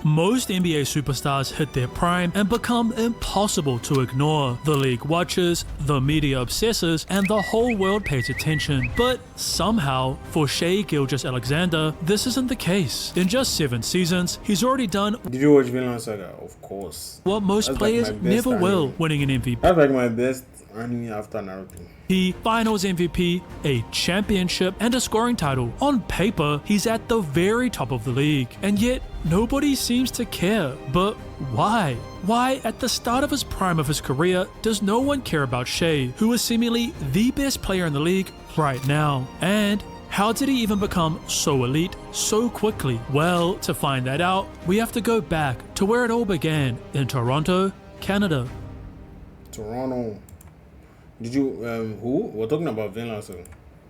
Most NBA superstars hit their prime and become impossible to ignore. The league watches, the media obsesses, and the whole world pays attention. But somehow, for Shai Gilgeous-Alexander, this isn't the case. In just 7 seasons, he's already done Did you watch Vinland Saga? Of course. what most players never will, winning an MVP. That's like my best anime after Naruto. Finals MVP, a championship, and a scoring title. On paper, he's at the very top of the league, and yet nobody seems to care. But why? Why, at the start of his prime of his career, does no one care about Shai, who is seemingly the best player in the league right now? And how did he even become so elite so quickly? Well, to find that out, we have to go back to where it all began in Toronto, Canada. Toronto. Did you, who? We're talking about Vinland Saga.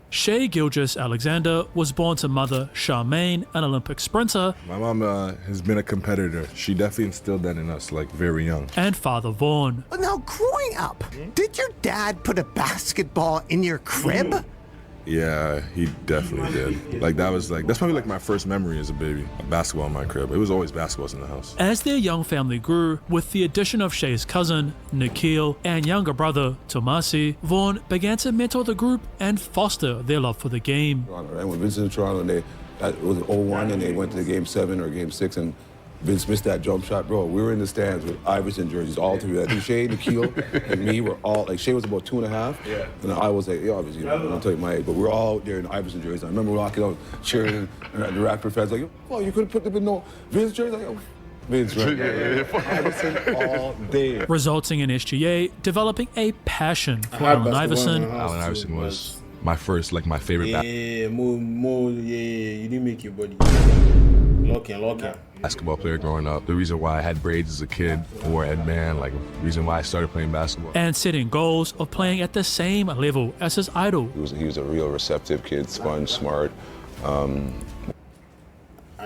Shai Gilgeous-Alexander was born to mother Charmaine, an Olympic sprinter, My mom has been a competitor. She definitely instilled that in us, like, very young. and father Vaughn. Now, growing up, did your dad put a basketball in your crib? Yeah, he definitely did. Like, that's probably like my first memory as a baby. A basketball in my crib. It was always basketballs in the house. As their young family grew, with the addition of Shai's cousin, Nikhil, and younger brother, Tomasi, Vaughn began to mentor the group and foster their love for the game. Right? When Vince visited Toronto, it was 0-1, and they went to the game 7 or game 6, and Vince missed that jump shot, bro. We were in the stands with Iverson jerseys, all three. I think Shai, Nikhil, and me were all, like, Shai was about 2.5, and I was like, yeah, obviously, I'll tell you my age, but we were all there in Iverson jerseys. I remember walking out, cheering, and the Raptor fans like, oh, you couldn't put them in no Vince jersey? Like, oh, Vince, right? Iverson all day. Resulting in SGA developing a passion for Allen Iverson. Allen Iverson was my first, like, my favorite Yeah, more, you didn't make your body. Locking. basketball player growing up. The reason why I had braids as a kid, wore headband, like, the reason why I started playing basketball. And setting goals of playing at the same level as his idol. He was a real receptive kid, sponge, smart. And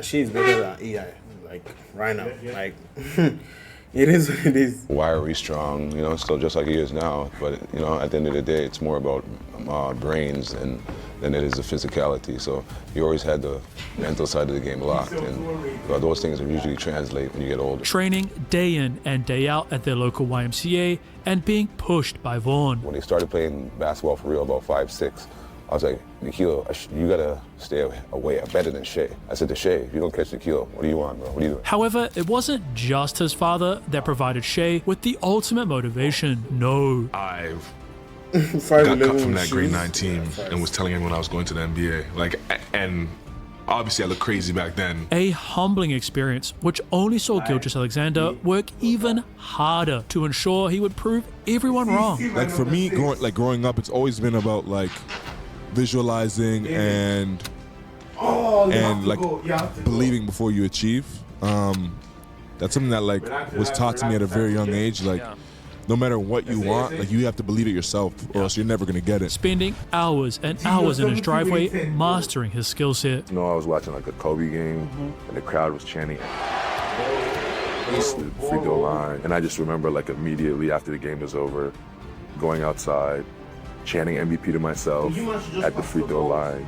she's better than AI, like, right now. Like, it is what it is. Wiry, strong, still just like he is now. But, at the end of the day, it's more about brains than it is the physicality. So he always had the mental side of the game locked. And those things usually translate when you get older. Training day in and day out at their local YMCA and being pushed by Vaughn. When he started playing basketball for real, about 5'6", I was like, Nikhil, you gotta stay away. I'm better than Shai. I said to Shai, if you don't catch Nikhil, what do you want, bro? What are you doing? However, it wasn't just his father that provided Shai with the ultimate motivation. No. I've got cut from that grade 9 team and was telling everyone I was going to the NBA. Like, and obviously I looked crazy back then. A humbling experience which only saw Gilgeous-Alexander work even harder to ensure he would prove everyone wrong. Like, for me, growing up, it's always been about, like, visualizing and like believing before you achieve. That's something that, like, was taught to me at a very young age. Like, no matter what you want, like, you have to believe it yourself, or else you're never gonna get it. Spending hours and hours in his driveway mastering his skill set. I was watching, like, a Kobe game, and the crowd was chanting the free throw line, and I just remember, like, immediately after the game was over, going outside, chanting MVP to myself at the free throw line,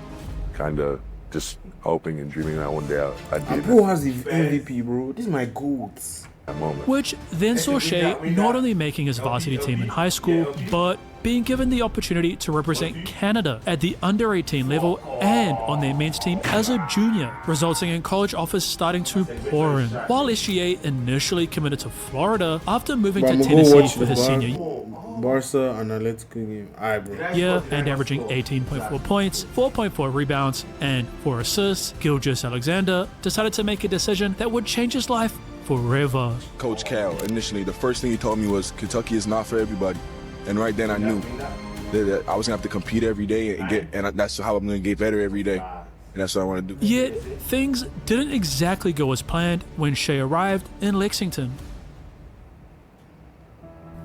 kind of just hoping and dreaming that one day I'd be Who has the MVP, bro? This is my goats. that moment. Which then saw Shai not only making his varsity team in high school, but being given the opportunity to represent Canada at the under-18 level and on their men's team as a junior, resulting in college offers starting to pour in. While SGA initially committed to Florida after moving to Tennessee for his senior Barca analytical game. year and averaging 18.4 points, 4.4 rebounds, and 4 assists, Gilgeous-Alexander decided to make a decision that would change his life forever. Coach Cal, initially, the first thing he told me was, Kentucky is not for everybody. And right then I knew that I was gonna have to compete every day and that's how I'm gonna get better every day. And that's what I want to do. Yet, things didn't exactly go as planned when Shai arrived in Lexington.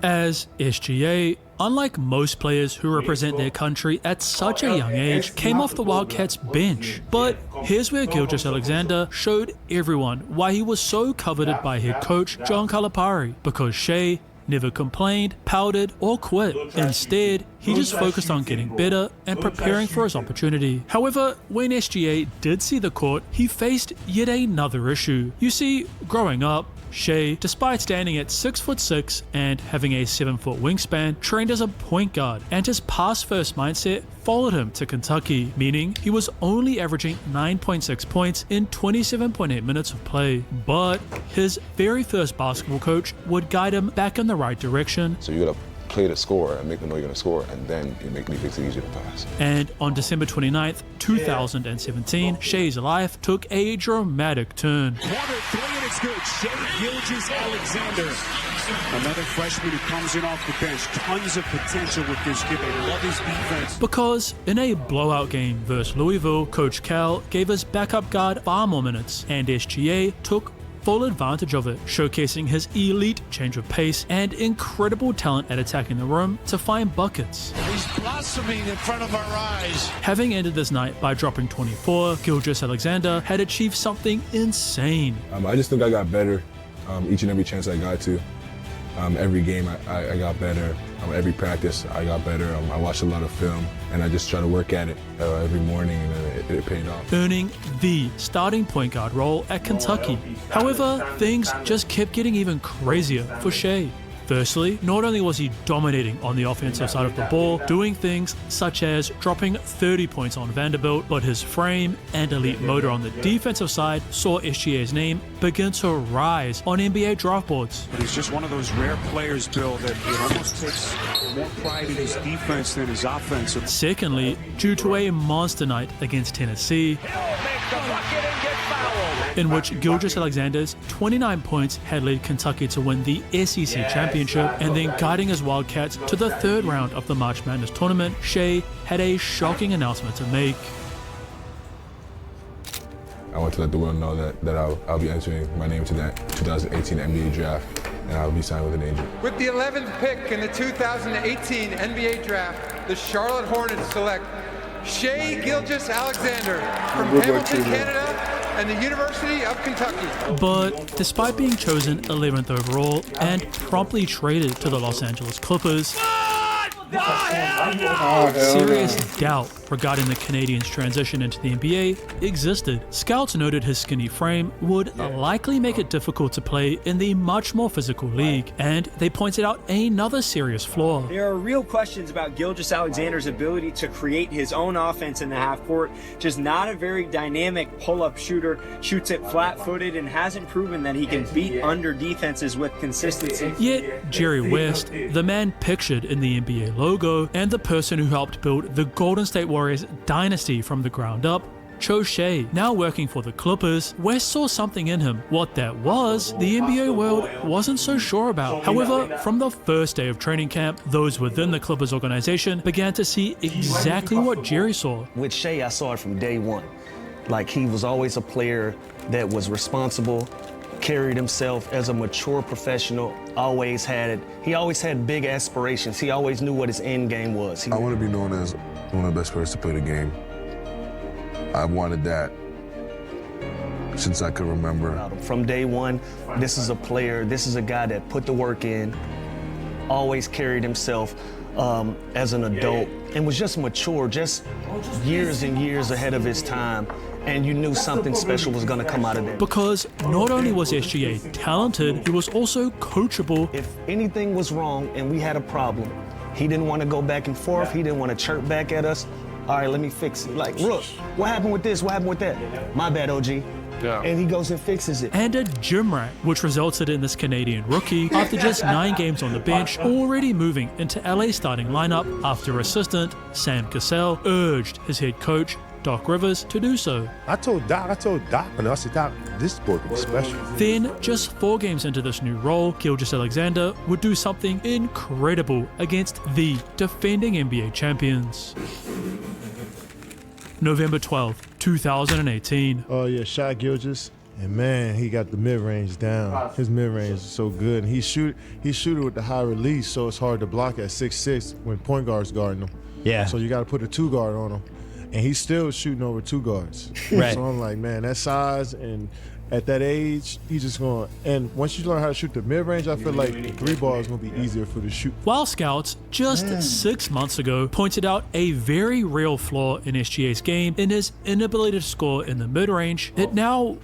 As SGA, unlike most players who represent their country at such a young age, came off the Wildcats bench. But here's where Gilgeous-Alexander showed everyone why he was so coveted by head coach John Calipari, because Shai never complained, pouted, or quit. Instead, he just focused on getting better and preparing for his opportunity. However, when SGA did see the court, he faced yet another issue. You see, growing up, Shea, despite standing at 6'6" and having a 7-foot wingspan, trained as a point guard, and his pass-first mindset followed him to Kentucky, meaning he was only averaging 9.6 points in 27.8 minutes of play. But his very first basketball coach would guide him back in the right direction. So you gotta play the score and make them know you're gonna score, and then it makes it easier to pass. And on December 29th, 2017, Shea's life took a dramatic turn. Corner three, and it's good. Shea Gilgeous-Alexander, another freshman who comes in off the bench. Tons of potential with this kid. They love his defense. Because in a blowout game versus Louisville, Coach Cal gave his backup guard far more minutes, and SGA took full advantage of it, showcasing his elite change of pace and incredible talent at attacking the rim to find buckets. He's blossoming in front of our eyes. Having ended this night by dropping 24, Gilgeous-Alexander had achieved something insane. I just think I got better each and every chance I got to. Every game I got better. Every practice I got better. I watched a lot of film, and I just try to work at it every morning, and it paid off. Earning the starting point guard role at Kentucky. However, things just kept getting even crazier for Shea. Firstly, not only was he dominating on the offensive side of the ball, doing things such as dropping 30 points on Vanderbilt, but his frame and elite motor on the defensive side saw SGA's name begin to rise on NBA draft boards. But he's just one of those rare players, Bill, that it almost takes more pride in his defense than his offense. Secondly, due to a monster night against Tennessee, in which Gilgeous-Alexander's 29 points had led Kentucky to win the SEC championship and then guiding his Wildcats to the third round of the March Madness tournament, Shea had a shocking announcement to make. I want to let the world know that I'll be entering my name to that 2018 NBA draft, and I'll be signed with an agent. With the 11th pick in the 2018 NBA draft, the Charlotte Hornets select Shea Gilgeous-Alexander from Hamilton, Canada, and the University of Kentucky. But despite being chosen 11th overall and promptly traded to the Los Angeles Clippers, serious doubt regarding the Canadian's transition into the NBA existed. Scouts noted his skinny frame would likely make it difficult to play in the much more physical league, and they pointed out another serious flaw. There are real questions about Gilgeous-Alexander's ability to create his own offense in the half court. Just not a very dynamic pull-up shooter, shoots it flat-footed, and hasn't proven that he can beat under defenses with consistency. Yet Jerry West, the man pictured in the NBA logo and the person who helped build the Golden State Warriors dynasty from the ground up, chose Shea. Now working for the Clippers, West saw something in him. What that was, the NBA world wasn't so sure about. However, from the first day of training camp, those within the Clippers organization began to see exactly what Jerry saw. With Shea, I saw it from day one. Like, he was always a player that was responsible, carried himself as a mature professional, he always had big aspirations. He always knew what his end game was. I want to be known as one of the best players to play the game. I've wanted that since I could remember. From day one, this is a guy that put the work in, always carried himself as an adult, and was just mature, just years and years ahead of his time. And you knew something special was going to come out of it. Because not only was SGA talented, he was also coachable. If anything was wrong and we had a problem, he didn't want to go back and forth. He didn't want to chirp back at us. All right, let me fix it. Like, look, what happened with this? What happened with that? My bad, OG. Yeah. And he goes and fixes it. And a gym rat, which resulted in this Canadian rookie, after just 9 games on the bench, already moving into LA's starting lineup after assistant Sam Cassell urged his head coach Doc Rivers to do so. I told Doc, and I said, Doc, this sport will be special. Then, just 4 games into this new role, Gilgeous-Alexander would do something incredible against the defending NBA champions. November 12th, 2018. Oh yeah, shot Gilgeous, and man, he got the mid-range down. His mid-range is so good. And he shoot it with the high release, so it's hard to block at 6'6" when point guards guarding him. Yeah. So you got to put a 2 guard on him. And he's still shooting over 2 guards. Right. So I'm like, man, that size and at that age, he's just going. And once you learn how to shoot the mid range, I feel like the 3-ball is going to be easier for the shoot. While scouts just 6 months ago pointed out a very real flaw in SGA's game in his inability to score in the mid range, it now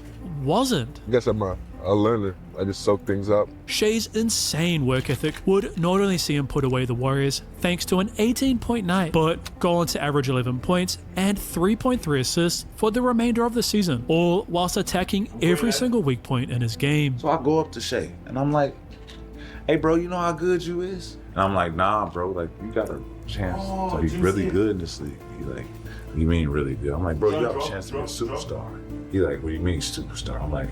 wasn't. I guess I'm a learner. I just soak things up. Shea's insane work ethic would not only see him put away the Warriors thanks to an 18-point night, but go on to average 11 points and 3.3 assists for the remainder of the season, all whilst attacking every single weak point in his game. So I go up to Shea and I'm like, hey bro, you know how good you is? And I'm like, nah bro, like you got a chance. So he's really good in this league. He's like, what do you mean really good? I'm like, bro, you have a chance to be a superstar. He's like, what do you mean superstar? I'm like,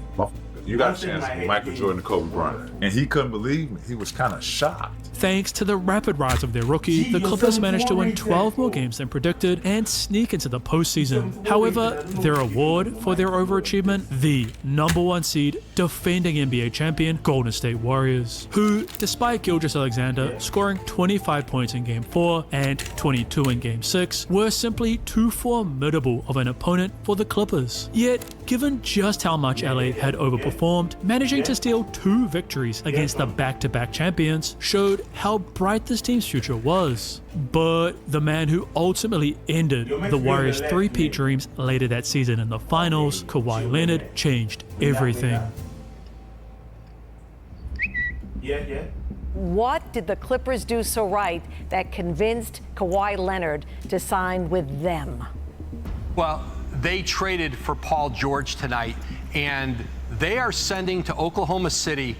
you got a chance to be Michael Jordan and Kobe Bryant. And he couldn't believe me. He was kind of shocked. Thanks to the rapid rise of their rookie, the Clippers managed to win 12 more games than predicted and sneak into the postseason. However, their award for their overachievement, the #1 seed, defending NBA champion Golden State Warriors, who, despite Gilgeous-Alexander scoring 25 points in Game 4 and 22 in Game 6, were simply too formidable of an opponent for the Clippers. Yet, given just how much LA had overperformed, managing to steal 2 victories against the back-to-back champions showed how bright this team's future was. But the man who ultimately ended the Warriors' three-peat dreams later that season in the finals, Kawhi Leonard, changed everything. What did the Clippers do so right that convinced Kawhi Leonard to sign with them? Well, they traded for Paul George tonight, and they are sending to Oklahoma City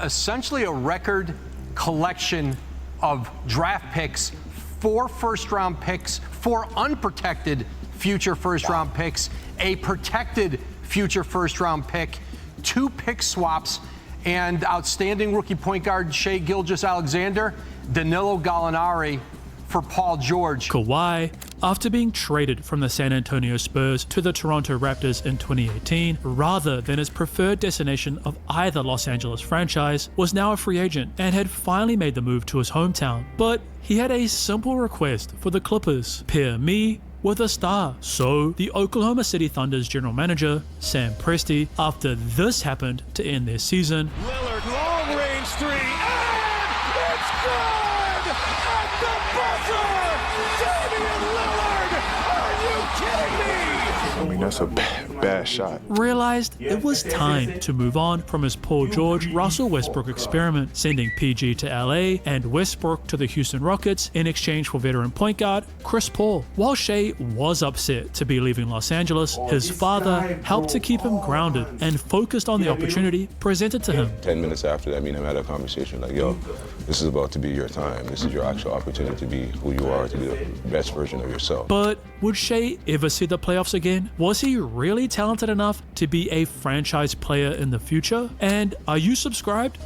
essentially a record collection of draft picks, 4 first-round picks, 4 unprotected future first-round picks, a protected future first-round pick, 2 pick swaps, and outstanding rookie point guard Shai Gilgeous-Alexander, Danilo Gallinari for Paul George. Kawhi, after being traded from the San Antonio Spurs to the Toronto Raptors in 2018, rather than his preferred destination of either Los Angeles franchise, was now a free agent and had finally made the move to his hometown. But he had a simple request for the Clippers: pair me with a star. So the Oklahoma City Thunder's general manager, Sam Presti, after this happened to end their season, Lillard, long range 3, and it's good! At the buzzer! Damian Lillard! Are you kidding me? I mean, that's a bad shot. realized it was time to move on from his Paul George, Russell Westbrook experiment, sending PG to LA and Westbrook to the Houston Rockets in exchange for veteran point guard Chris Paul. While Shai was upset to be leaving Los Angeles, his father helped to keep him grounded and focused on the opportunity presented to him. 10 minutes after that, me and him had a conversation like, yo, this is about to be your time. This is your actual opportunity to be who you are, to be the best version of yourself. But would Shai ever see the playoffs again? Was he really talented enough to be a franchise player in the future? And are you subscribed?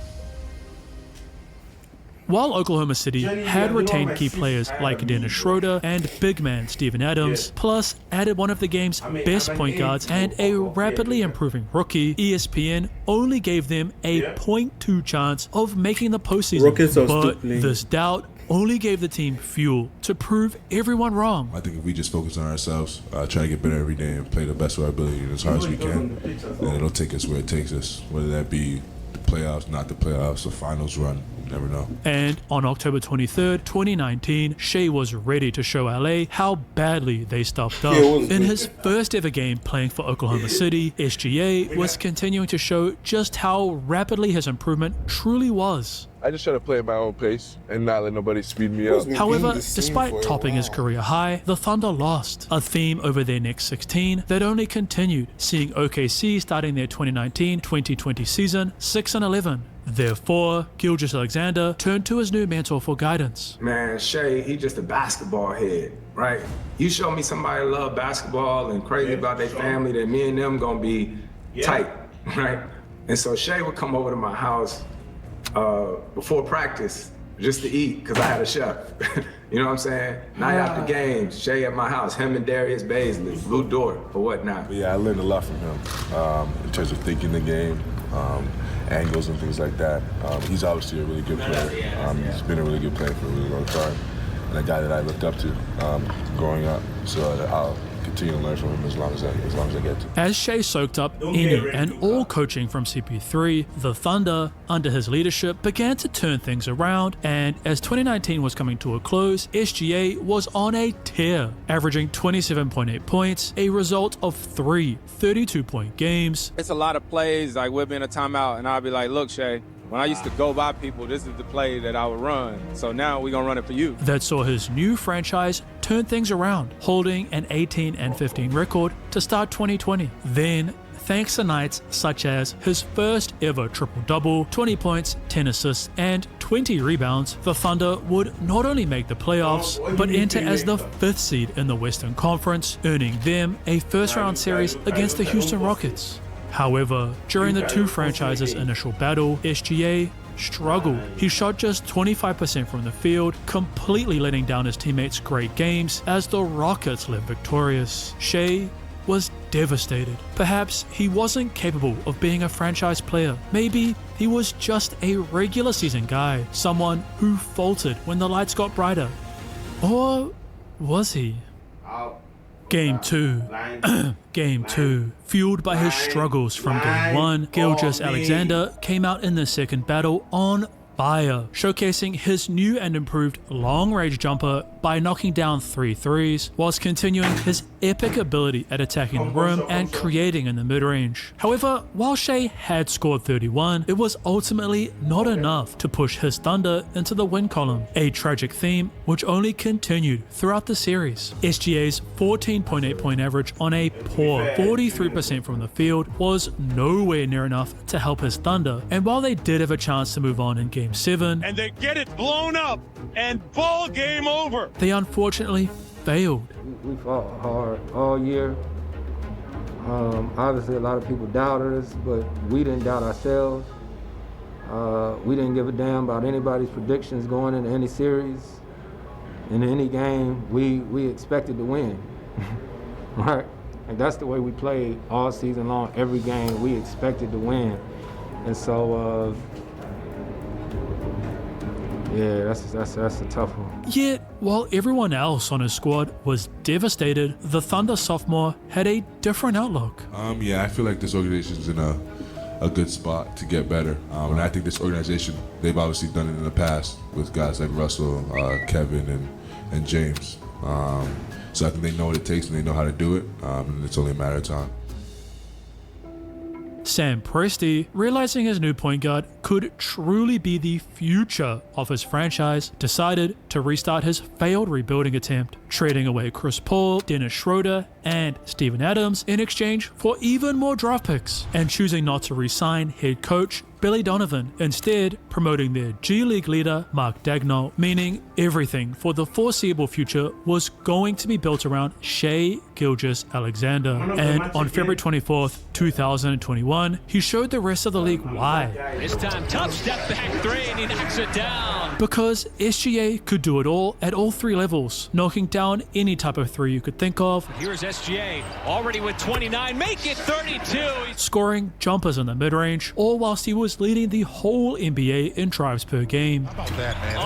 While Oklahoma City had retained key players like Dennis Schroeder and big man Steven Adams, plus added one of the game's best point guards and a rapidly improving rookie, ESPN only gave them a 0.2 chance of making the postseason. But this doubt only gave the team fuel to prove everyone wrong. I think if we just focus on ourselves, try to get better every day and play the best of our ability and as hard as we can, then it'll take us where it takes us, whether that be the playoffs, not the playoffs, the finals run. You never know. And on October 23rd, 2019, Shai was ready to show LA how badly they stuffed up. In his first ever game playing for Oklahoma City, SGA was continuing to show just how rapidly his improvement truly was. I just try to play at my own pace and not let nobody speed me up. However, despite topping his career high, the Thunder lost, a theme over their next 16 that only continued, seeing OKC starting their 2019-2020 season 6-11. Therefore, Gilgeous-Alexander turned to his new mentor for guidance. Man, Shai, he just a basketball head, right? You show me somebody love basketball and crazy about their family, that me and them gonna be tight, right? And so Shai would come over to my house before practice just to eat, because I had a chef. You know what I'm saying? Night after games, Shai at my house, him and Darius Baisley, Lou Dort, or whatnot. But yeah, I learned a lot from him in terms of thinking the game, angles and things like that. He's obviously a really good player. He's been a really good player for a really long time, and a guy that I looked up to growing up. So continue to learn from him as long as I get to. As Shea soaked up any and all coaching from CP3, the Thunder, under his leadership, began to turn things around, and as 2019 was coming to a close, SGA was on a tear, averaging 27.8 points, a result of 3 32-point games. It's a lot of plays, like we'll be in a timeout, and I'll be like, look, Shea, when I used to go by people, this is the play that I would run. So now we're going to run it for you. That saw his new franchise turn things around, holding an 18-15 record to start 2020. Then, thanks to nights such as his first ever triple-double, 20 points, 10 assists, and 20 rebounds, the Thunder would not only make the playoffs, but enter as the 5th seed in the Western Conference, earning them a first-round series against the Houston Rockets. However, during the two franchises' initial battle, SGA struggled. He shot just 25% from the field, completely letting down his teammates' great games as the Rockets left victorious. Shea was devastated. Perhaps he wasn't capable of being a franchise player. Maybe he was just a regular season guy, someone who faltered when the lights got brighter. Or was he? Game 2. Game 2. Fueled by his struggles from Game 1, Gilgeous-Alexander came out in the second battle on fire, showcasing his new and improved long-range jumper by knocking down 3 threes, whilst continuing his epic ability at attacking the rim and creating in the mid-range. However, while Shea had scored 31, it was ultimately not enough to push his Thunder into the win column, a tragic theme which only continued throughout the series. SGA's 14.8 point average on a poor 43% from the field was nowhere near enough to help his Thunder, and while they did have a chance to move on in Game 7, and they get it blown up, and ball game over. They unfortunately failed. We fought hard all year. Obviously, a lot of people doubted us, but we didn't doubt ourselves. We didn't give a damn about anybody's predictions going into any series. In any game, we expected to win, right? And that's the way we played all season long. Every game, we expected to win. And so, yeah, that's a tough one. Yet, while everyone else on his squad was devastated, the Thunder sophomore had a different outlook. Yeah, I feel like this organization's in a good spot to get better. And I think this organization, they've obviously done it in the past with guys like Russell, Kevin, and James. So I think they know what it takes and they know how to do it, and it's only a matter of time. Sam Presti, realizing his new point guard could truly be the future of his franchise, decided to restart his failed rebuilding attempt, trading away Chris Paul, Dennis Schroeder, and Steven Adams in exchange for even more draft picks, and choosing not to re-sign head coach Billy Donovan, instead promoting their G League leader Mark Daigneault, meaning everything for the foreseeable future was going to be built around Shai Gilgeous-Alexander. And on February 24th, 2021, he showed the rest of the league why. This time, tough step back three, and he knocks it down. Because SGA could do it all at all 3 levels, knocking down any type of 3 you could think of. Here's SGA, already with 29, make it 32. Scoring jumpers in the mid-range, all whilst he was leading the whole NBA in drives per game. How about that, man?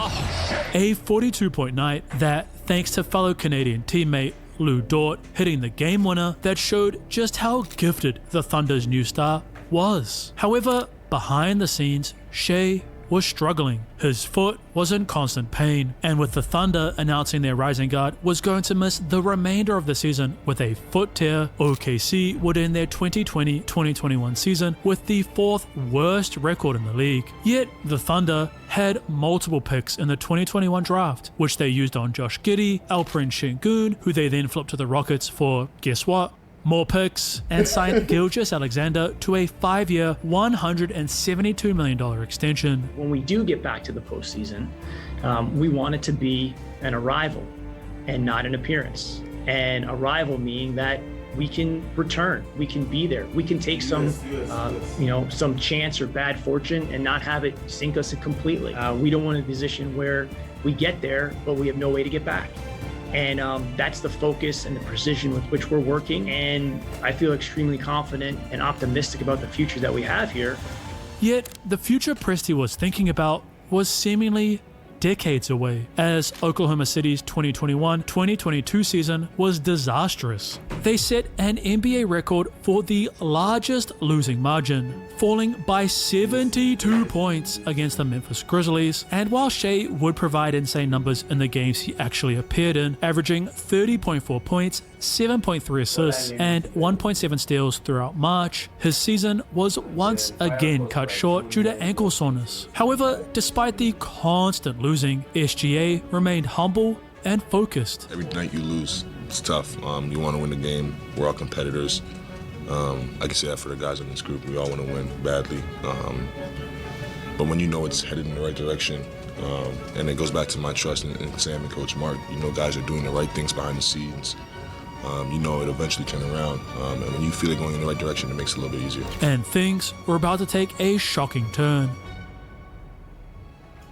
A 42-point night that, thanks to fellow Canadian teammate Lou Dort hitting the game winner, that showed just how gifted the Thunder's new star was. However, behind the scenes, Shai was struggling. His foot was in constant pain, and with the Thunder announcing their rising guard was going to miss the remainder of the season with a foot tear, OKC would end their 2020-2021 season with the 4th worst record in the league. Yet, the Thunder had multiple picks in the 2021 draft, which they used on Josh Giddey, Alperen Sengun, who they then flipped to the Rockets for, guess what? More picks, and signed Gilgeous-Alexander to a 5-year, $172 million extension. When we do get back to the postseason, we want it to be an arrival and not an appearance. And arrival meaning that we can return, we can be there, we can take some chance or bad fortune and not have it sink us completely. We don't want a position where we get there, but we have no way to get back. And that's the focus and the precision with which we're working. And I feel extremely confident and optimistic about the future that we have here. Yet, the future Presti was thinking about was seemingly decades away, as Oklahoma City's 2021-2022 season was disastrous. They set an NBA record for the largest losing margin, falling by 72 points against the Memphis Grizzlies, and while Shai would provide insane numbers in the games he actually appeared in, averaging 30.4 points, 7.3 assists, and 1.7 steals throughout March, his season was once again cut short due to ankle soreness. However, despite the constant losing, SGA remained humble and focused. Every night you lose, it's tough. You want to win the game. We're all competitors. I can say that for the guys in this group. We all want to win badly. But when you know it's headed in the right direction, and it goes back to my trust in Sam and Coach Mark, you know guys are doing the right things behind the scenes. You know it'll eventually turn around. And when you feel it going in the right direction, it makes it a little bit easier. And things were about to take a shocking turn.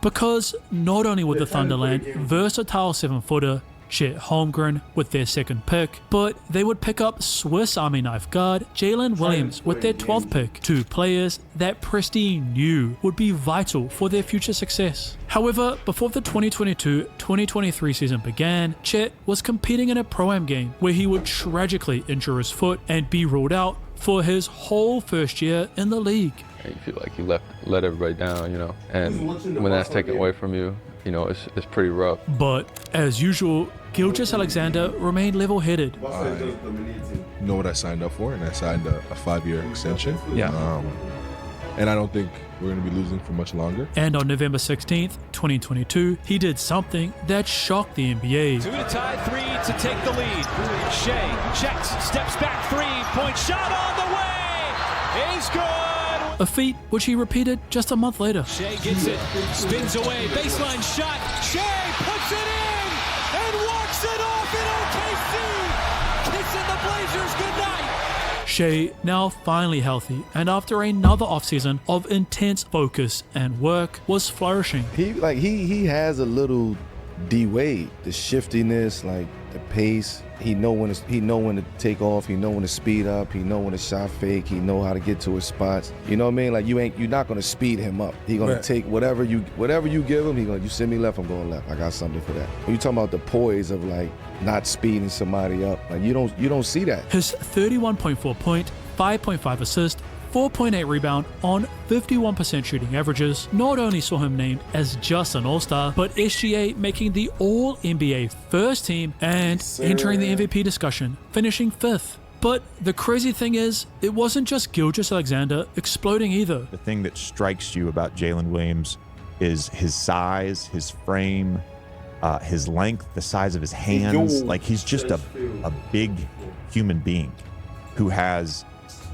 Because not only would the Thunder land versatile 7-footer Chet Holmgren with their second pick, but they would pick up Swiss Army knife guard Jalen Williams with their 12th pick, two players that Presti knew would be vital for their future success. However, before the 2022-2023 season began, Chet was competing in a Pro-Am game where he would tragically injure his foot and be ruled out for his whole first year in the league. You feel like you let everybody down, you know, and when that's taken away from you, you know, it's pretty rough. But as usual, Gilgeous-Alexander remained level-headed. I know what I signed up for, and I signed a 5-year extension. Yeah. And I don't think we're going to be losing for much longer. And on November 16th, 2022, he did something that shocked the NBA. 2 to tie, 3 to take the lead. Shai checks, steps back, 3-point shot on the way. He's good. A feat which he repeated just a month later. Shai gets it, spins away, baseline shot. Shai puts it in and walks it off in OKC. Kissing the Blazers goodnight. Shai, now finally healthy, and after another offseason of intense focus and work, was flourishing. He has a little D-Wade, the shiftiness, like the pace. He know when to take off. He know when to speed up. He know when to shot fake. He know how to get to his spots. You know what I mean? Like you're not gonna speed him up. He gonna take whatever you give him. You send me left, I'm going left. I got something for that. When you talking about the poise of like not speeding somebody up, like you don't see that. His 31.4 point, 5.5 assist, 4.8 rebound on 51% shooting averages not only saw him named as just an All-Star, but SGA making the All-NBA first team and entering the MVP discussion, finishing 5th. But the crazy thing is, it wasn't just Gilgeous-Alexander exploding either. The thing that strikes you about Jalen Williams is his size, his frame, his length, the size of his hands. Like he's just a big human being who has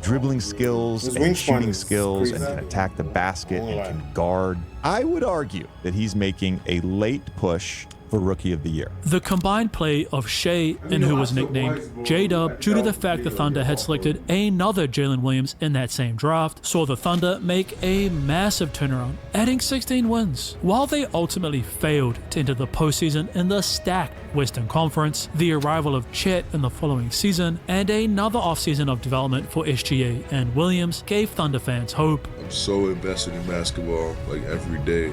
dribbling skills and shooting skills and can attack the basket and can guard. I would argue that he's making a late push for Rookie of the Year. The combined play of Shai and who was nicknamed J-Dub due to the fact the Thunder had selected another Jalen Williams in that same draft saw the Thunder make a massive turnaround, adding 16 wins. While they ultimately failed to enter the postseason in the stacked Western Conference, the arrival of Chet in the following season and another offseason of development for SGA and Williams gave Thunder fans hope. I'm so invested in basketball, like every day,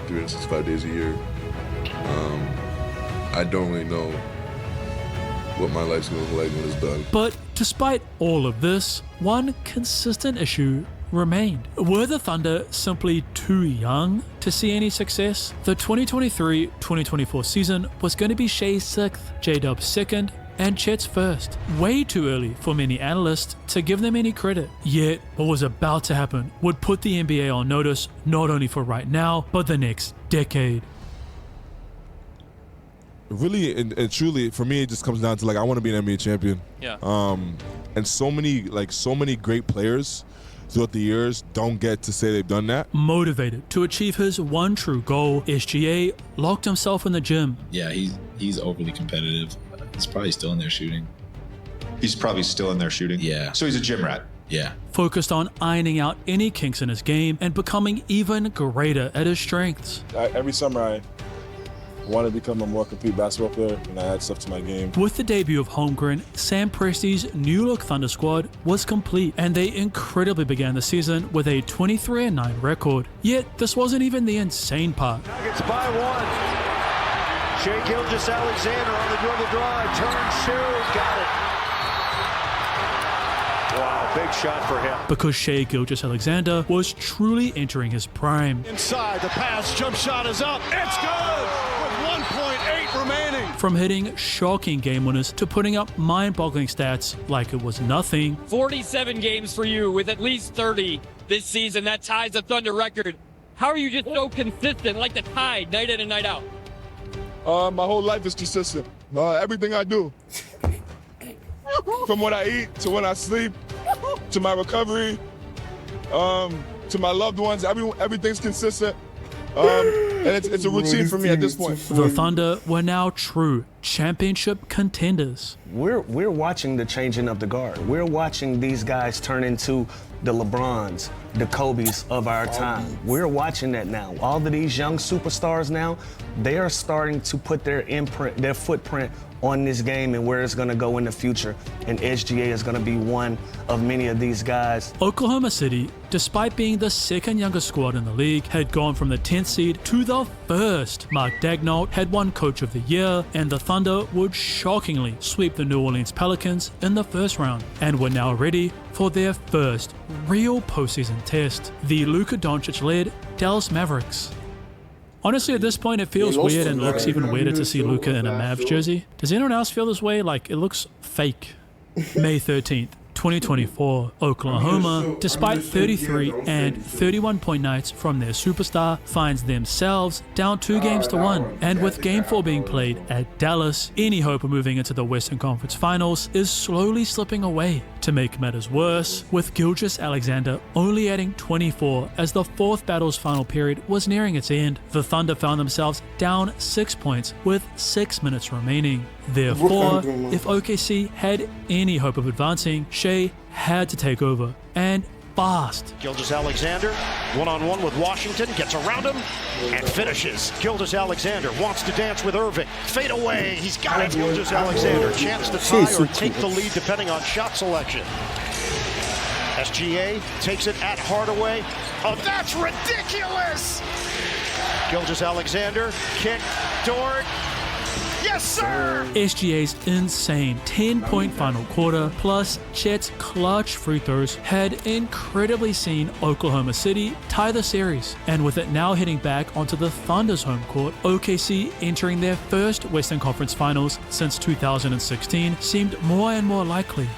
365 days a year. I don't really know what my life's gonna look like when it's done. But despite all of this, one consistent issue remained. Were the Thunder simply too young to see any success? The 2023-2024 season was going to be Shai's 6th, J-Dub's 2nd, and Chet's 1st. Way too early for many analysts to give them any credit. Yet, what was about to happen would put the NBA on notice not only for right now, but the next decade. Really and truly, for me, it just comes down to like I want to be an NBA champion. Yeah. And so many great players throughout the years don't get to say they've done that. Motivated to achieve his one true goal, SGA locked himself in the gym. Yeah, he's overly competitive. He's probably still in there shooting. He's probably still in there shooting? Yeah. So he's a gym rat? Yeah. Focused on ironing out any kinks in his game and becoming even greater at his strengths. Every summer wanted to become a more complete basketball player, and I add stuff to my game. With the debut of homegrown, Sam Presti's new-look Thunder squad was complete, and they incredibly began the season with a 23-9 record. Yet, this wasn't even the insane part. Nuggets by one. Shai Gilgeous-Alexander on the dribble drive, turn, shoot, got it. Wow, big shot for him. Because Shai Gilgeous-Alexander was truly entering his prime. Inside, the pass, jump shot is up. It's good with 1.8 remaining. From hitting shocking game winners to putting up mind-boggling stats like it was nothing. 47 games for you with at least 30 this season. That ties the Thunder record. How are you just so consistent, like the Tide, night in and night out? My whole life is consistent. Everything I do. From when I eat to when I sleep, to my recovery, to my loved ones, everything's consistent. And it's a routine for me at this point. The Thunder were now true championship contenders. We're watching the changing of the guard. We're watching these guys turn into the LeBrons, the Kobes of our time. We're watching that now. All of these young superstars now, they are starting to put their imprint, their footprint on this game and where it's going to go in the future. And SGA is going to be one of many of these guys. Oklahoma City, despite being the second youngest squad in the league, had gone from the 10th seed to the first. Mark Daigneault had won Coach of the Year, and the Thunder would shockingly sweep the New Orleans Pelicans in the first round, and were now ready for their first real postseason test, the Luka Doncic-led Dallas Mavericks. Honestly, at this point, it feels weird and looks even weirder to see Luka in a Mavs jersey. Does anyone else feel this way? Like, it looks fake. May 13th, 2024, Oklahoma, despite 33 and 31-point nights from their superstar, finds themselves down 2-1, and with Game 4 being played at Dallas, any hope of moving into the Western Conference Finals is slowly slipping away. To make matters worse, with Gilgeous-Alexander only adding 24 as the fourth battle's final period was nearing its end, the Thunder found themselves down 6 points with 6 minutes remaining. Therefore, if OKC had any hope of advancing, Shai had to take over, and fast. Gilgeous-Alexander, one-on-one with Washington, gets around him and finishes. Gilgeous-Alexander wants to dance with Irving. Fade away, he's got it. Gilgeous-Alexander, chance to tie or take the lead depending on shot selection. SGA takes it at Hardaway. Oh, that's ridiculous! Gilgeous-Alexander, kick, Dort. Yes, sir! SGA's insane 10-point final quarter plus Chet's clutch free throws had incredibly seen Oklahoma City tie the series, and with it now heading back onto the Thunder's home court, OKC entering their first Western Conference Finals since 2016 seemed more and more likely.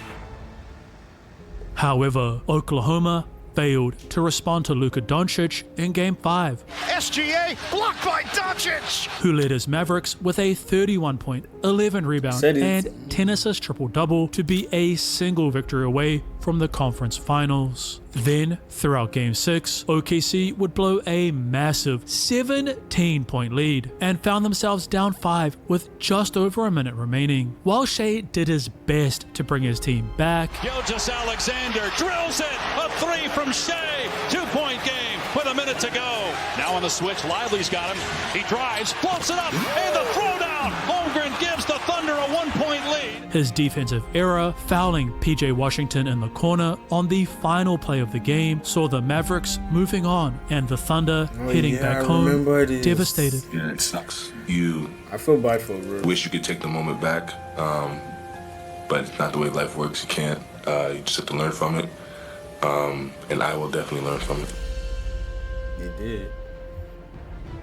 However, Oklahoma failed to respond to Luka Doncic in Game 5. SGA blocked by Doncic! Who led his Mavericks with a 31-point, 11-rebound, and 10-assist triple-double to be a single victory away from the conference finals. Then, throughout Game 6, OKC would blow a massive 17-point lead and found themselves down 5 with just over a minute remaining. While Shai did his best to bring his team back, Gilgeous-Alexander drills it, a three from Shai, 2-point game with a minute to go. Now on the switch, Lively's got him. He drives, floats it up, and the throwdown. Holmgren gives the Thunder a 1-point lead. His defensive error, fouling PJ Washington in the corner on the final play of the game, saw the Mavericks moving on and the Thunder heading back home devastated. Yeah, it sucks. I feel bad for real. Wish you could take the moment back, but it's not the way life works. You can't. You just have to learn from it, and I will definitely learn from it. You did.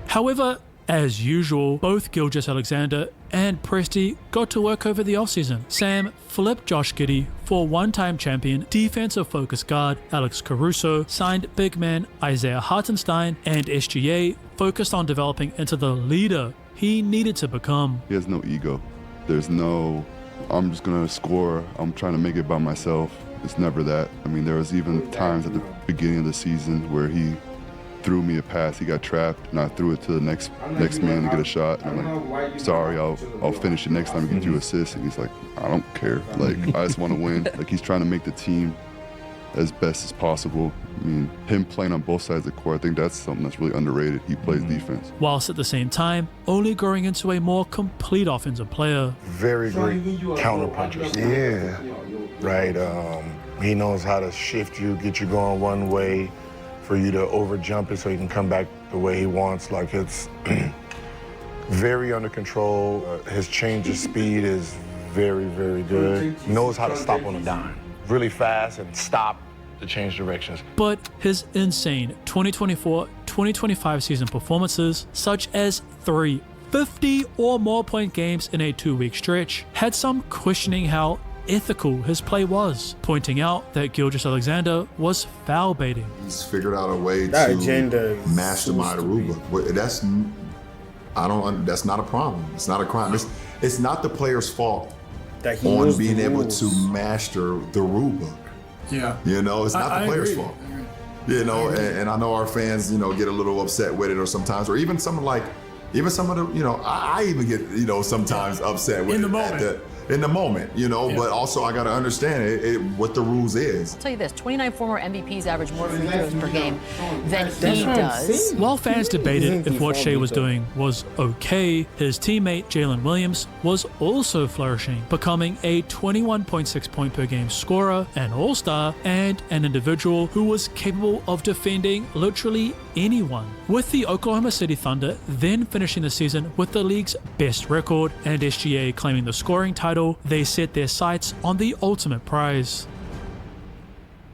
However, as usual, both Gilgeous-Alexander and Presti got to work over the offseason. Sam flipped Josh Giddey for one-time champion defensive-focused guard Alex Caruso, signed big man Isaiah Hartenstein, and SGA focused on developing into the leader he needed to become. He has no ego. There's no, I'm just gonna score, I'm trying to make it by myself. It's never that. I mean, there was even times at the beginning of the season where he threw me a pass, he got trapped, and I threw it to the next man to get a shot. And I'm like, sorry, I'll finish it next time and get you assists. And he's like, I don't care. Like, I just want to win. Like, he's trying to make the team as best as possible. I mean, him playing on both sides of the court, I think that's something that's really underrated. He plays defense. Whilst at the same time, only growing into a more complete offensive player. Very great counterpuncher. Yeah, right. He knows how to shift you, get you going one way, for you to overjump it so he can come back the way he wants. Like, it's very under control. His change of speed is very, very good. He knows how to stop on a dime. Really fast and stop to change directions. But his insane 2024-2025 season performances, such as 3 50 or more point games in a 2-week stretch, had some questioning how ethical his play was, pointing out that Gilgeous-Alexander was foul baiting. He's figured out a way That to agenda mastermind Aruba. That's not a problem. It's not a crime. It's not the player's fault that he on knows being the able rules. to master the rule book. Yeah. You know, it's not the player's agree. fault. You know, and I know our fans, you know, get a little upset with it or sometimes, or even some of the, you know, I even get, you know, sometimes upset with In the it moment. in the moment, you know, but also I got to understand what the rules is. I'll tell you this, 29 former MVPs average more free throws per game than he does. While fans debated if what Shea was doing was okay, his teammate Jalen Williams was also flourishing, becoming a 21.6 point per game scorer, an all-star, and an individual who was capable of defending literally anyone. With the Oklahoma City Thunder then finishing the season with the league's best record and SGA claiming the scoring title, they set their sights on the ultimate prize.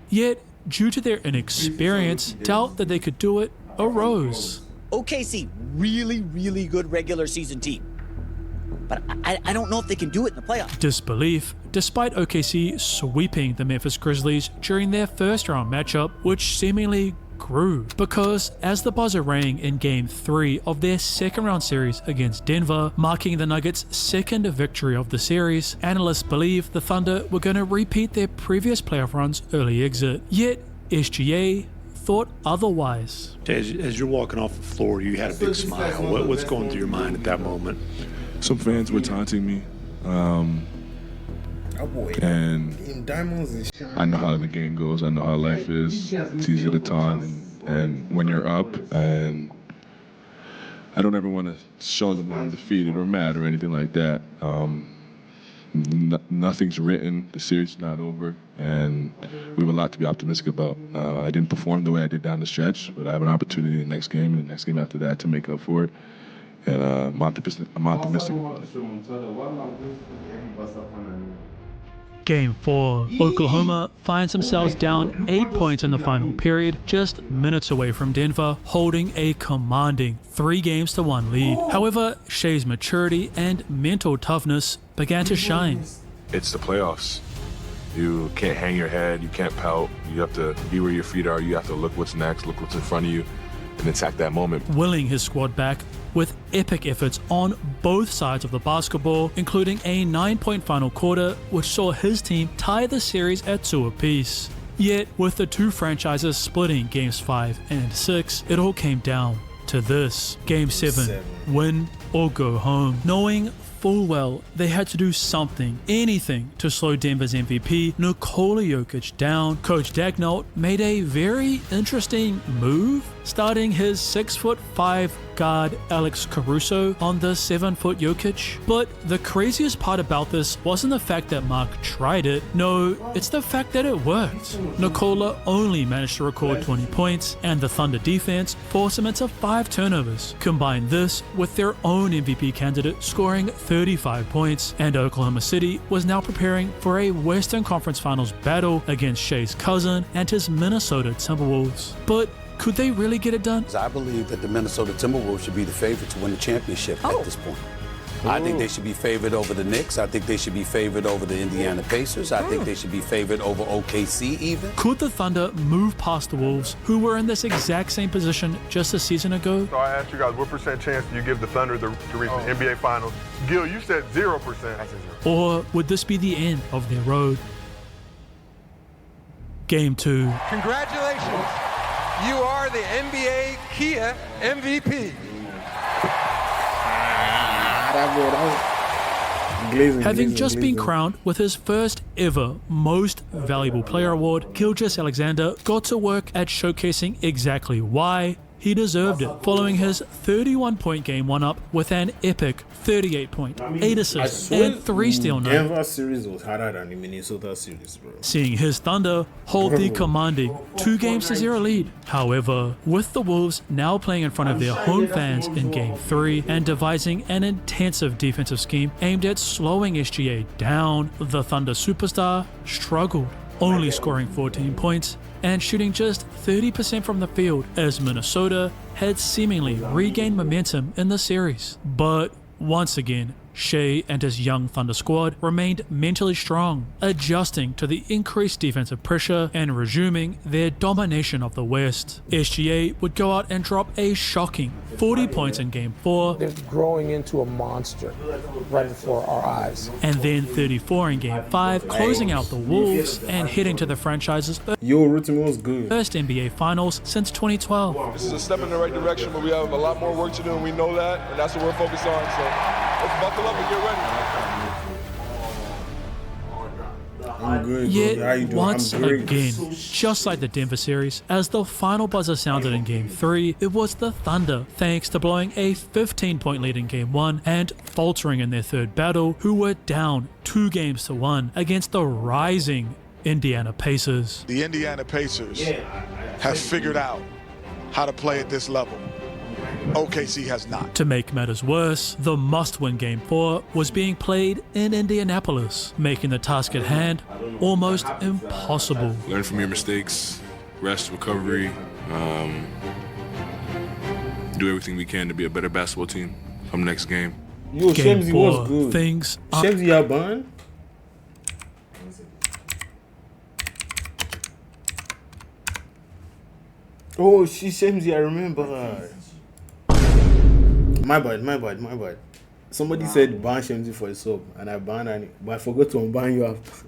Yet, due to their inexperience, doubt that they could do it arose. OKC, really, really good regular season team. But I don't know if they can do it in the playoffs. Disbelief, despite OKC sweeping the Memphis Grizzlies during their first round matchup, which seemingly grew, because as the buzzer rang in Game 3 of their second round series against Denver, marking the Nuggets' second victory of the series, analysts believe the Thunder were going to repeat their previous playoff run's early exit. Yet, SGA thought otherwise. As you're walking off the floor, you had a big smile. What's going through your mind at that moment? Some fans were taunting me. And I know how the game goes. I know how life is. It's easy to taunt, and when you're up, and I don't ever want to show them I'm defeated or mad or anything like that. Nothing's written. The series is not over, and we have a lot to be optimistic about. I didn't perform the way I did down the stretch, but I have an opportunity in the next game and the next game after that to make up for it. And I'm optimistic about it. Game 4. Oklahoma finds themselves down 8 points in the final period, just minutes away from Denver, holding a commanding 3-1 lead. However, Shea's maturity and mental toughness began to shine. It's the playoffs. You can't hang your head, you can't pout, you have to be where your feet are, you have to look what's next, look what's in front of you, and attack that moment. Willing his squad back with epic efforts on both sides of the basketball, including a 9-point final quarter, which saw his team tie the series at 2 apiece. Yet, with the two franchises splitting Games 5 and 6, it all came down to this. Game 7, win or go home. Knowing full well they had to do something, anything, to slow Denver's MVP Nikola Jokic down, Coach Daigneault made a very interesting move, starting his 6'5" guard Alex Caruso on the 7-foot Jokic. But the craziest part about this wasn't the fact that Mark tried it, no, it's the fact that it worked. Nikola only managed to record 20 points, and the Thunder defense forced him into 5 turnovers. Combine this with their own MVP candidate scoring 35 points, and Oklahoma City was now preparing for a Western Conference Finals battle against Shea's cousin and his Minnesota Timberwolves. But could they really get it done? I believe that the Minnesota Timberwolves should be the favorite to win the championship at this point. I think they should be favored over the Knicks. I think they should be favored over the Indiana Pacers. I think they should be favored over OKC even. Could the Thunder move past the Wolves, who were in this exact same position just a season ago? So I asked you guys, what % chance do you give the Thunder to reach the NBA Finals? Gil, you said 0%. Or would this be the end of their road? Game 2. Congratulations. You are the NBA Kia MVP. Having just been crowned with his first ever Most Valuable Player award, Gilgeous-Alexander got to work at showcasing exactly why he deserved it, following his 31-point game one-up with an epic 38-point, 8 assists, and 3 steal night. Denver series was harder than the Minnesota series, bro. Seeing his Thunder hold the commanding 2-0 lead. However, with the Wolves now playing in front of their home fans in Game 3 and devising an intensive defensive scheme aimed at slowing SGA down, the Thunder superstar struggled, only scoring 14 points and shooting just 30% from the field as Minnesota had seemingly regained momentum in the series. But once again, Shea and his young Thunder squad remained mentally strong, adjusting to the increased defensive pressure and resuming their domination of the West. SGA would go out and drop a shocking 40 points in Game 4. They're growing into a monster right before our eyes. And then 34 in Game 5, closing out the Wolves and heading to the franchise's first NBA Finals since 2012. This is a step in the right direction, but we have a lot more work to do, and we know that, and that's what we're focused on. So let's buckle up and get ready. I'm good, Yet, bro. How you doing? once I'm great. again, just like the Denver series, as the final buzzer sounded in Game 3, it was the Thunder, thanks to blowing a 15-point lead in Game 1 and faltering in their third battle, who were down 2-1 against the rising Indiana Pacers. The Indiana Pacers have figured out how to play at this level. OKC has not. To make matters worse, the must-win Game 4 was being played in Indianapolis, making the task at hand almost impossible. Learn from your mistakes, rest, recovery, do everything we can to be a better basketball team come next game. Yo, Game Shemzy 4, was good. things Shemzy Yaban? Oh, she Shemzy, I remember her. My bad. Somebody said ban Shemzy for a sub, and I banned her, but I forgot to unban you after.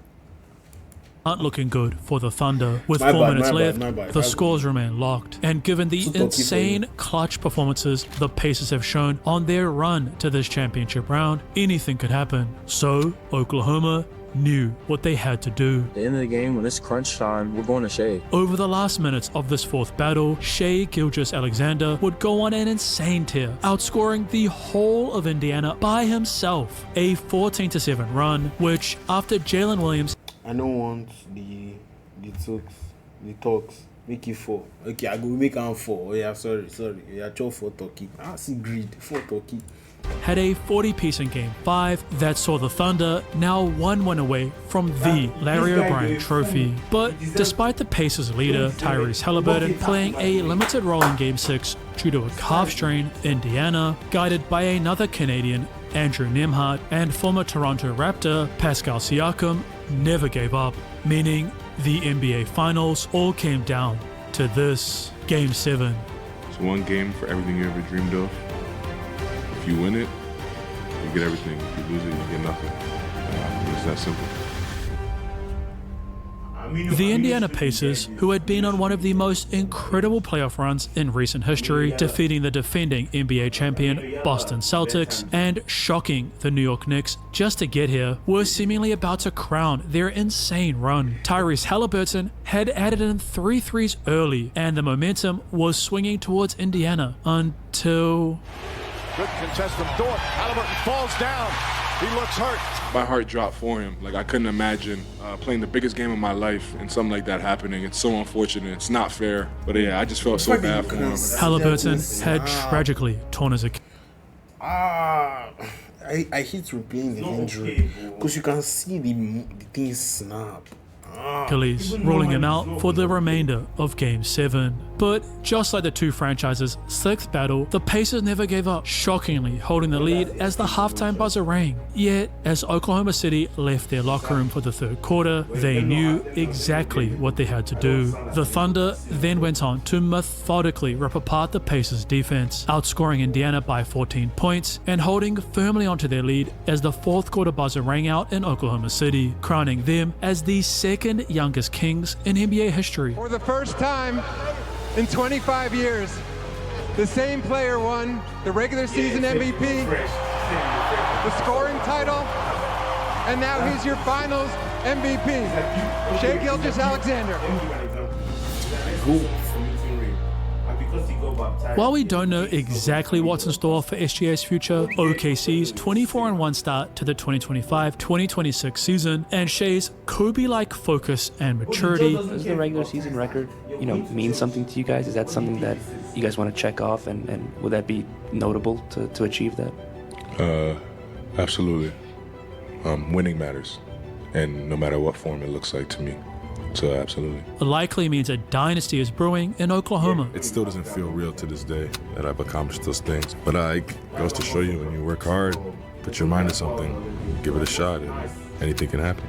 Aren't looking good for the Thunder. With My 4 bad, minutes my left, bad, my bad. the scores remain locked. And given the insane clutch performances the Pacers have shown on their run to this championship round, anything could happen. So, Oklahoma knew what they had to do. At the end of the game, when it's crunch time, we're going to Shea. Over the last minutes of this fourth battle, Shea Gilgeous-Alexander would go on an insane tear, outscoring the whole of Indiana by himself. A 14-7 run, which, after Jalen Williams... I don't want the talks. Make it 4. Okay, I go make am 4. Oh yeah, sorry. Yeah, chop 4 turkey. I see greed. 4 turkey. Had a 40-piece in Game 5 that saw the Thunder now 1 win away from the Larry O'Brien Trophy. But despite the Pacers' leader, Tyrese Halliburton, playing a limited role in Game 6 due to a calf strain, Indiana, guided by another Canadian, Andrew Nembhard, and former Toronto Raptor, Pascal Siakam, never gave up, meaning the NBA Finals all came down to this, Game 7. It's one game for everything you ever dreamed of. If you win it, you get everything. If you lose it, you get nothing. It's that simple. The Indiana Pacers, who had been on one of the most incredible playoff runs in recent history, defeating the defending NBA champion Boston Celtics and shocking the New York Knicks just to get here, were seemingly about to crown their insane run. Tyrese Halliburton had added in 3 threes early, and the momentum was swinging towards Indiana until... Good contest from Dort. Halliburton falls down. He looks hurt. My heart dropped for him. Like, I couldn't imagine playing the biggest game of my life and something like that happening. It's so unfortunate. It's not fair. But yeah, I just felt so bad for him. Halliburton had tragically torn his Achilles. I hate replaying the injury because you can see the thing snap. Achilles, ruling him out for the remainder of Game 7. But just like the two franchises' 6th battle, the Pacers never gave up, shockingly holding the lead as the halftime buzzer rang. Yet, as Oklahoma City left their locker room for the third quarter, they knew exactly what they had to do. The Thunder then went on to methodically rip apart the Pacers' defense, outscoring Indiana by 14 points and holding firmly onto their lead as the 4th quarter buzzer rang out in Oklahoma City, crowning them as the second youngest Kings in NBA history. For the first time in 25 years, the same player won the regular season MVP, the scoring title, And now he's your finals MVP, Shai Gilgeous-Alexander. While we don't know exactly what's in store for SGA's future, OKC's 24-1 start to the 2025-2026 season and Shai's Kobe-like focus and maturity. Does the regular season record, mean something to you guys? Is that something that you guys want to check off, and would that be notable to achieve that? Absolutely. Winning matters, and no matter what form it looks like to me. So absolutely. It likely means a dynasty is brewing in Oklahoma. It still doesn't feel real to this day that I've accomplished those things. But it goes to show you, when you work hard, put your mind to something, give it a shot, and anything can happen.